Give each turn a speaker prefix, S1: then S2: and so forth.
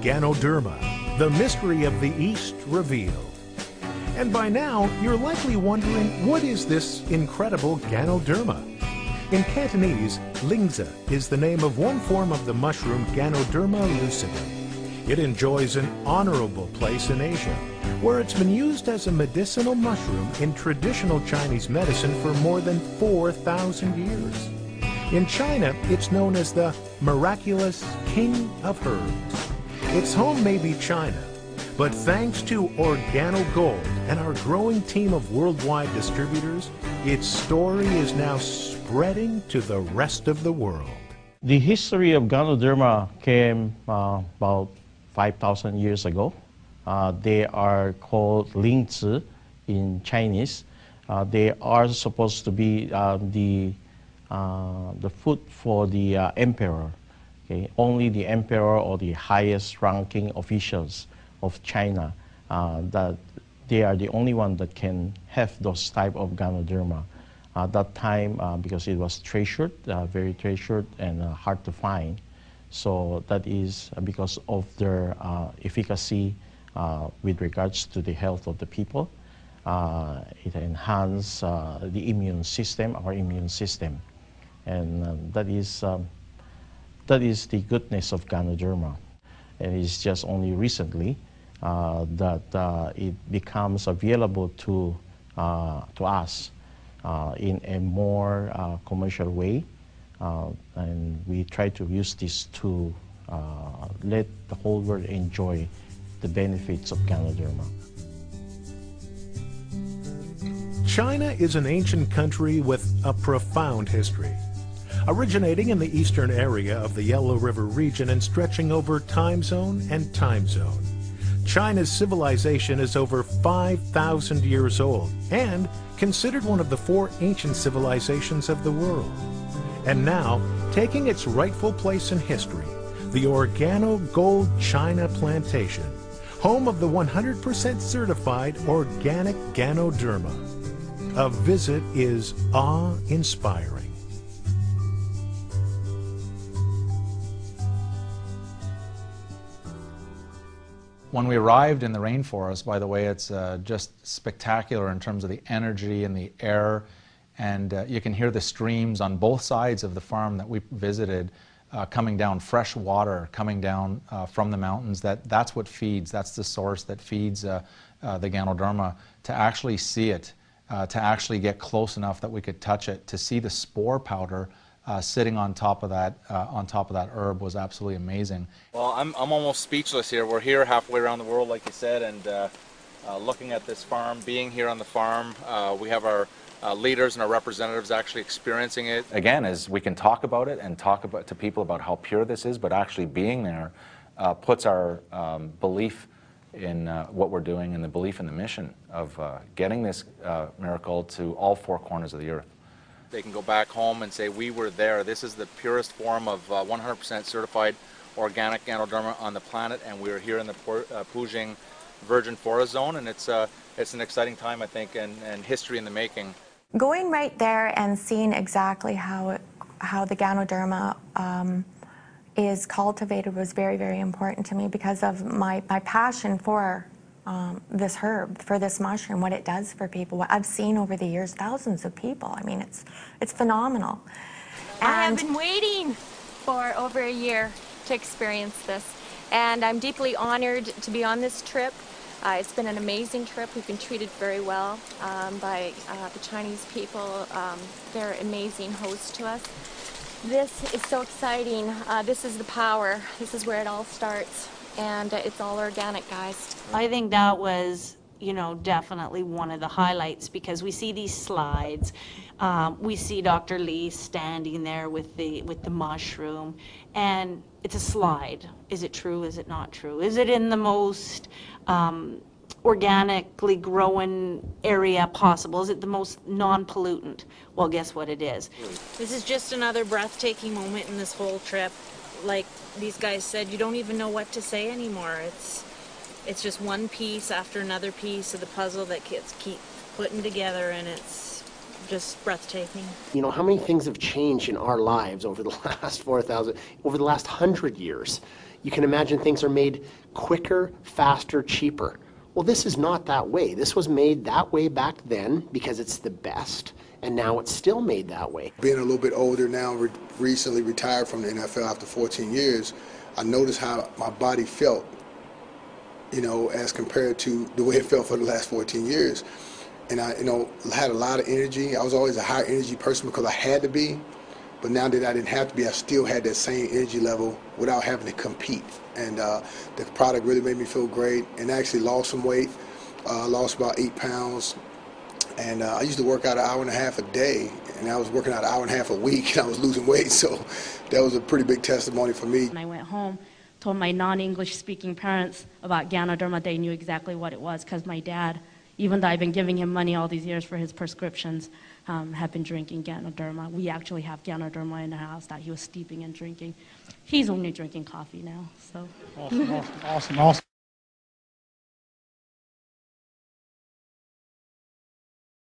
S1: Ganoderma, the mystery of the East revealed. And by now, you're likely wondering, what is this incredible Ganoderma? In Cantonese, Lingzhi is the name of one form of the mushroom Ganoderma lucidum. It enjoys an honorable place in Asia, where it's been used as a medicinal mushroom in traditional Chinese medicine for more than 4,000 years. In China, it's known as the miraculous king of herbs. Its home may be China, but thanks to OrganoGold and our growing team of worldwide distributors, its story is now spreading to the rest of the world.
S2: The history of Ganoderma came about 5,000 years ago. They are called Lingzhi in Chinese. They are supposed to be the food for the emperor. Okay? Only the emperor or the highest ranking officials of China, that they are the only one that can have those type of Ganoderma. At that time, because it was treasured, very treasured and hard to find. So that is because of their efficacy with regards to the health of the people. It enhances the immune system, our immune system. And that is the goodness of Ganoderma. And it's just only recently that it becomes available to us in a more commercial way. And we try to use this to let the whole world enjoy the benefits of Ganoderma.
S1: China is an ancient country with a profound history. Originating in the eastern area of the Yellow River region and stretching over time zone and time zone, China's civilization is over 5,000 years old and considered one of the 4 ancient civilizations of the world. And now, taking its rightful place in history, the OrganoGold China Plantation, home of the 100% certified organic Ganoderma. A visit is awe-inspiring.
S3: When we arrived in the rainforest, by the way, it's just spectacular in terms of the energy and the air, and you can hear the streams on both sides of the farm that we visited coming down, fresh water coming down from the mountains. That's what feeds, that's the source that feeds the Ganoderma. To actually see it, to actually get close enough that we could touch it, to see the spore powder sitting on top of that herb was absolutely amazing.
S4: Well, I'm almost speechless here. We're here halfway around the world, like you said, and looking at this farm, being here on the farm, we have our leaders and our representatives actually experiencing it.
S5: Again, as we can talk about it and talk to people about how pure this is, but actually being there puts our belief in what we're doing and the belief in the mission of getting this miracle to all 4 corners of the earth.
S4: They can go back home and say, we were there. This is the purest form of 100% certified organic Ganoderma on the planet, and we're here in the Pujing Virgin Forest Zone, and it's an exciting time, I think, and history in the making.
S6: Going right there and seeing exactly how the Ganoderma is cultivated was very, very important to me because of my passion for this herb, for this mushroom, what it does for people. What I've seen over the years, thousands of people. I mean, it's phenomenal.
S7: And I have been waiting for over a year to experience this, and I'm deeply honored to be on this trip. It's been an amazing trip. We've been treated very well by the Chinese people. They're amazing hosts to us. This is so exciting. This is the power. This is where it all starts. And it's all organic, guys.
S8: I think that was, you know, definitely one of the highlights, because we see these slides. We see Dr. Lee standing there with the mushroom, and it's a slide. Is it true? Is it not true? Is it in the most organically growing area possible? Is it the most non-pollutant? Well, guess what it is. This is just another breathtaking moment in this whole trip. Like these guys said, you don't even know what to say anymore. It's just one piece after another piece of the puzzle that kids keep putting together, and it's just breathtaking.
S9: You know, how many things have changed in our lives over the last 4,000, over the last 100 years? You can imagine things are made quicker, faster, cheaper. Well, this is not that way. This was made that way back then because it's the best, and now it's still made that way.
S10: Being a little bit older now, recently retired from the NFL after 14 years, I noticed how my body felt, you know, as compared to the way it felt for the last 14 years. And I, you know, had a lot of energy. I was always a high energy person because I had to be. But now that I didn't have to be, I still had that same energy level without having to compete. And the product really made me feel great, and I actually lost some weight. Lost about 8 pounds. And I used to work out an hour and a half a day, and I was working out an hour and a half a week, and I was losing weight. So that was a pretty big testimony for me.
S11: When I went home, told my non-English speaking parents about Ganoderma. They knew exactly what it was because my dad, even though I've been giving him money all these years for his prescriptions, have been drinking Ganoderma. We actually have Ganoderma in the house that he was steeping and drinking. He's only drinking coffee now, so.
S12: Awesome.